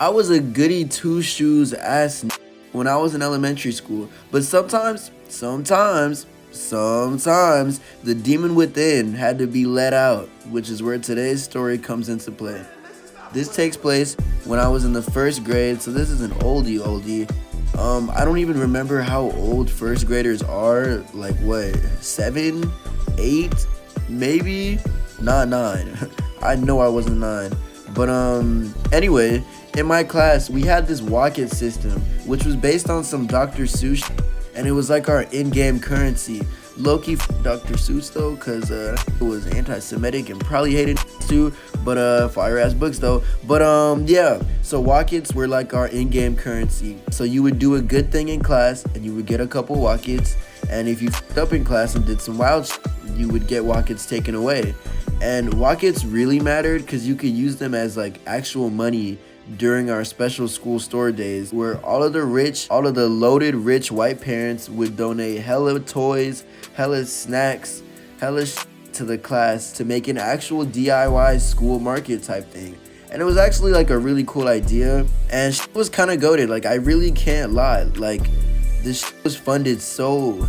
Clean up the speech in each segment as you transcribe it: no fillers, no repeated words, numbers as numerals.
I was a goody two shoes ass when I was in elementary school, but sometimes the demon within had to be let out, which is where today's story comes into play. This takes place when I was in the first grade, so this is an oldie. I don't even remember how old first graders are. Like what, 7, 8, maybe? Not 9. I know I wasn't 9. But anyway, in my class we had this walk it system, which was based on some Dr. Seuss, and it was like our in-game currency. Low-key Dr. Seuss though, cause it was anti-Semitic and probably hated too. But fire ass books though. But yeah. So walk-its were like our in-game currency. So you would do a good thing in class and you would get a couple walk-its. And if you f***ed up in class and did some wild shit, you would get walk-its taken away. And walk-its really mattered because you could use them as like actual money during our special school store days, where all of the loaded rich white parents would donate hella toys, hella snacks, hella to the class to make an actual DIY school market type thing. And it was actually like a really cool idea, and was kind of goated. Like, I really can't lie, like this was funded so,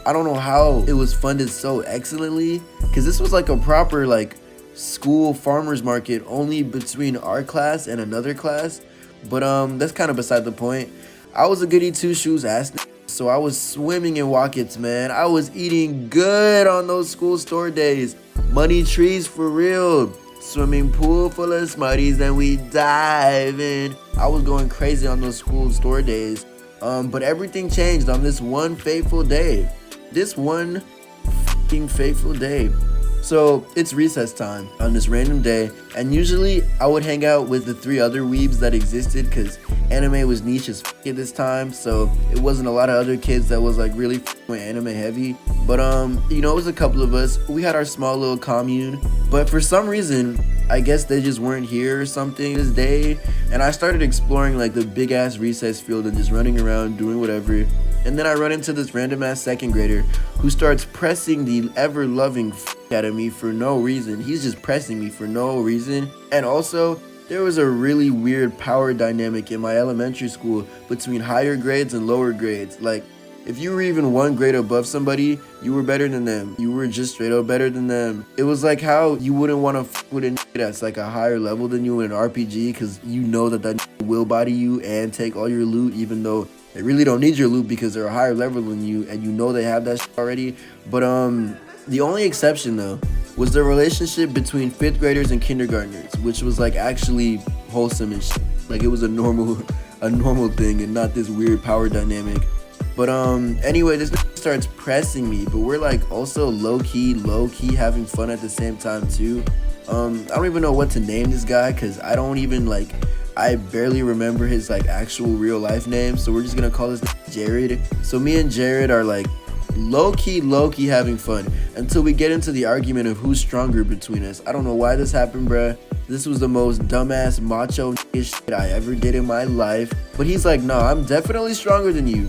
I don't know how it was funded so excellently, because this was like a proper like school farmers market only between our class and another class. But that's kind of beside the point. I was a goody two shoes ass, so I was swimming in walk-its, man. I was eating good on those school store days. Money trees for real. Swimming pool full of smarties, then we dive in. I was going crazy on those school store days. But everything changed on this one fateful day. This one fucking fateful day. So it's recess time on this random day, and usually I would hang out with the 3 other weebs that existed, because anime was niche as at this time, so it wasn't a lot of other kids that was like really with anime heavy. But you know, it was a couple of us. We had our small little commune, but for some reason, I guess they just weren't here or something this day, and I started exploring like the big ass recess field and just running around doing whatever. And then I run into this random ass second grader who starts pressing the ever loving out of me for no reason. He's just pressing me for no reason. And also, there was a really weird power dynamic in my elementary school between higher grades and lower grades. Like, if you were even 1 grade above somebody, you were better than them. You were just straight up better than them. It was like how you wouldn't want to f with a that's like a higher level than you in an RPG, because you know that will body you and take all your loot, even though they really don't need your loot because they're a higher level than you, and you know they have that already. But the only exception though was the relationship between 5th graders and kindergartners, which was like actually wholesome and like it was a normal thing and not this weird power dynamic. But anyway, this starts pressing me, but we're like also low-key having fun at the same time too. I don't even know what to name this guy, because I don't even like, I barely remember his like actual real life name, so we're just gonna call this Jared. So me and Jared are like low-key having fun until we get into the argument of who's stronger between us. I don't know why this happened, bruh. This was the most dumbass macho shit I ever did in my life. But he's like, no, I'm definitely stronger than you.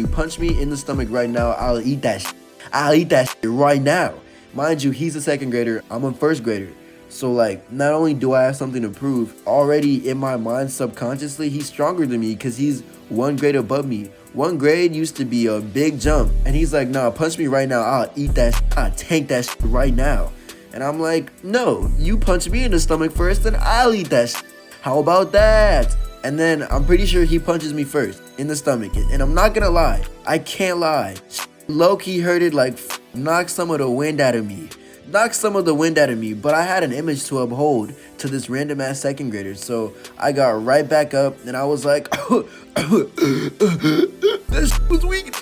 Punch me in the stomach right now. I'll eat that shit right now. Mind you, he's a second grader. I'm a first grader. So like, not only do I have something to prove, already in my mind subconsciously, he's stronger than me because he's 1 grade above me. 1 grade used to be a big jump. And he's like, nah, punch me right now. I'll eat that shit. I'll tank that shit right now. And I'm like, no, you punch me in the stomach first, then I'll eat that shit. How about that? And then I'm pretty sure he punches me first in the stomach. And I'm not gonna lie, I can't lie. Low-key hurted like knocked some of the wind out of me. But I had an image to uphold to this random ass second grader. So I got right back up and I was like, this shit was weak.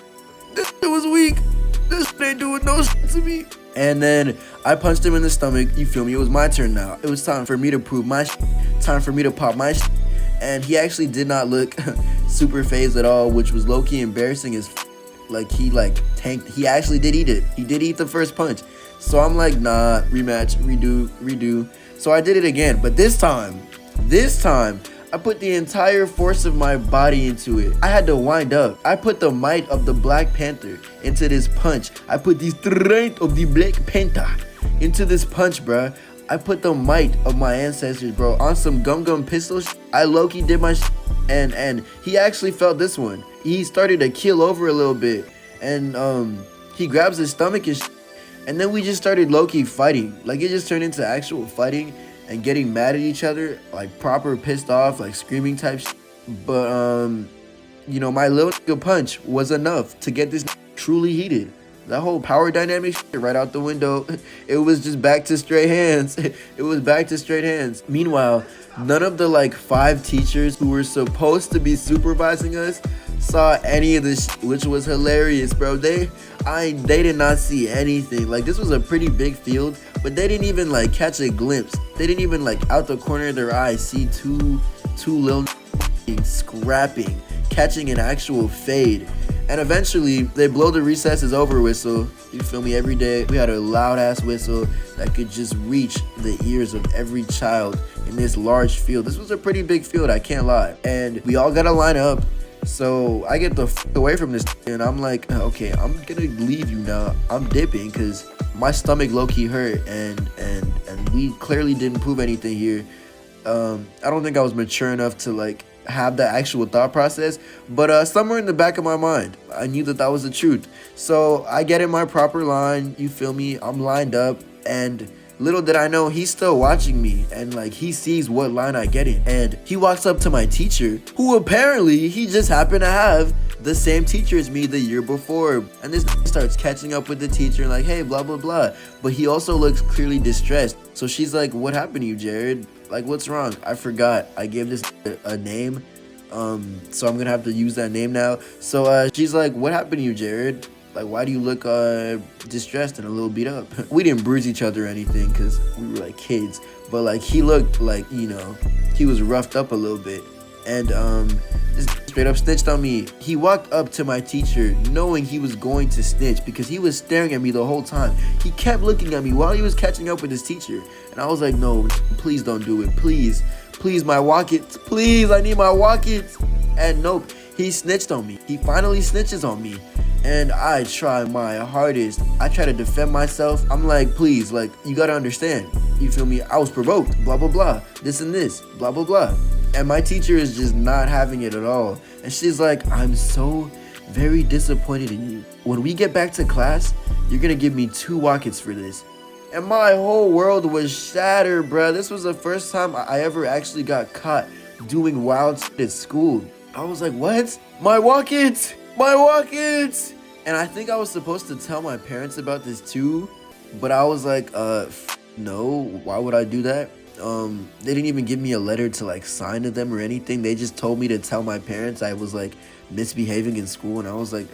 This shit ain't doing no shit to me. And then I punched him in the stomach. You feel me? It was my turn now. It was time for me to prove my shit. Time for me to pop my shit. And he actually did not look super phased at all, which was low-key embarrassing as like he like tanked. He actually did eat it. He did eat the first punch. So I'm like, nah, rematch, redo. So I did it again, but this time, I put the entire force of my body into it. I had to wind up. I put the might of the Black Panther into this punch. I put the strength of the Black Panther into this punch, bruh. I put the might of my ancestors, bro, on some gum pistol I low-key did my and he actually felt this one. He started to keel over a little bit, and he grabs his stomach and and then we just started low-key fighting. Like, it just turned into actual fighting and getting mad at each other, like proper pissed off, like screaming type But you know, my little nigga punch was enough to get this truly heated. That whole power dynamic right out the window. It was just back to straight hands. It was back to straight hands. Meanwhile, none of the like 5 teachers who were supposed to be supervising us saw any of this, which was hilarious, bro. They did not see anything. Like, this was a pretty big field, but they didn't even like catch a glimpse. They didn't even like out the corner of their eye see two little scrapping, catching an actual fade. And eventually, they blow the recesses over whistle. You feel me? Every day, we had a loud-ass whistle that could just reach the ears of every child in this large field. This was a pretty big field, I can't lie. And we all gotta line up. So I get the f away from this, and I'm like, okay, I'm gonna leave you now. I'm dipping, because my stomach low-key hurt, and we clearly didn't prove anything here. I don't think I was mature enough to, like, have the actual thought process, but somewhere in the back of my mind, I knew that was the truth. So I get in my proper line, you feel me? I'm lined up, and little did I know, he's still watching me, and like, he sees what line I get in, and he walks up to my teacher, who apparently he just happened to have the same teacher as me the year before. And this starts catching up with the teacher, like, hey, blah blah blah, but he also looks clearly distressed. So she's like, what happened to you, Jared? Like, what's wrong? I forgot I gave this a name, so I'm gonna have to use that name now. So she's like, what happened to you, Jared? Like, why do you look distressed and a little beat up? We didn't bruise each other or anything, because we were like kids, but like, he looked like, you know, he was roughed up a little bit. And this straight up snitched on me. He walked up to my teacher knowing he was going to snitch, because he was staring at me the whole time. He kept looking at me while he was catching up with his teacher, and I was like, no, please don't do it, please, my walkets, please, I need my walkets. And nope, he snitched on me. He finally snitches on me, and I try my hardest. I try to defend myself. I'm like, please, like, you gotta understand, you feel me? I was provoked, blah blah blah, this and this, blah blah blah. And my teacher is just not having it at all. And she's like, I'm so very disappointed in you. When we get back to class, you're gonna give me 2 walkets for this. And my whole world was shattered, bruh. This was the first time I ever actually got caught doing wild shit at school. I was like, what? My walkets! My walkets! And I think I was supposed to tell my parents about this too, but I was like, no, why would I do that? They didn't even give me a letter to like sign to them or anything. They just told me to tell my parents I was like misbehaving in school, and I was like,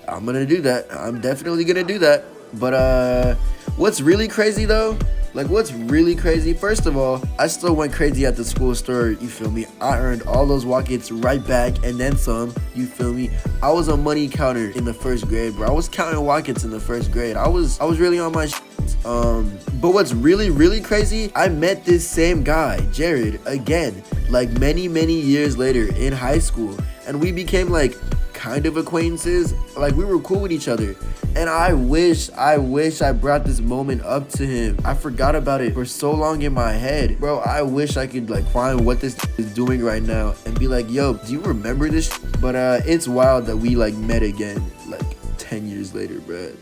I'm gonna do that. I'm definitely gonna do that. But what's really crazy though, like, what's really crazy, first of all, I still went crazy at the school store, you feel me? I earned all those walkets right back and then some, you feel me? I was a money counter in the 1st grade, bro. I was counting walkets in the 1st grade. I was really on my but what's really crazy, I met this same guy, Jared, again, like many years later in high school, and we became like kind of acquaintances. Like, we were cool with each other, and I wish I brought this moment up to him. I forgot about it for so long in my head, bro. I wish I could like find what this is doing right now and be like, yo, do you remember this? But it's wild that we like met again like 10 years later, bro.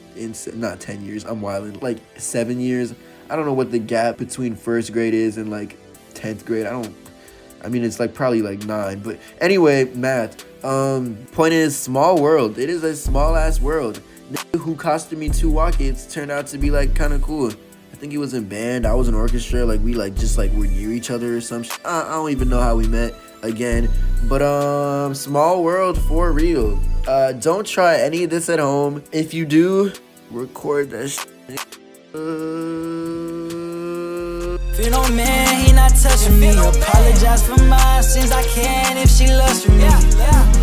Not 10 years, I'm wilding, like 7 years. I don't know what the gap between 1st grade is and like 10th grade. I mean, it's like probably like 9, but anyway, math. Point is, small world. It is a small ass world. Who costed me 2 walkets turned out to be like kind of cool. I think he was in band, I was in orchestra. Like, we like just like were near each other or some shit. I don't even know how we met again, but small world for real. Don't try any of this at home. If you do, record that shit. Feel no man, he not touching me. Apologize for my sins, I can if she loves for me.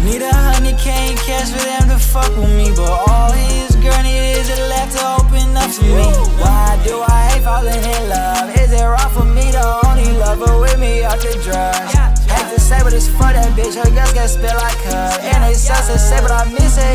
Need 100K cash for them to fuck with me, but all his girl need is a left to open up to me. Why do I hate falling in love? Is it wrong for me to only love her with me off the drugs? Hate to say, but it's for that bitch, her girls get spit like her. And they suck to say, but I miss it.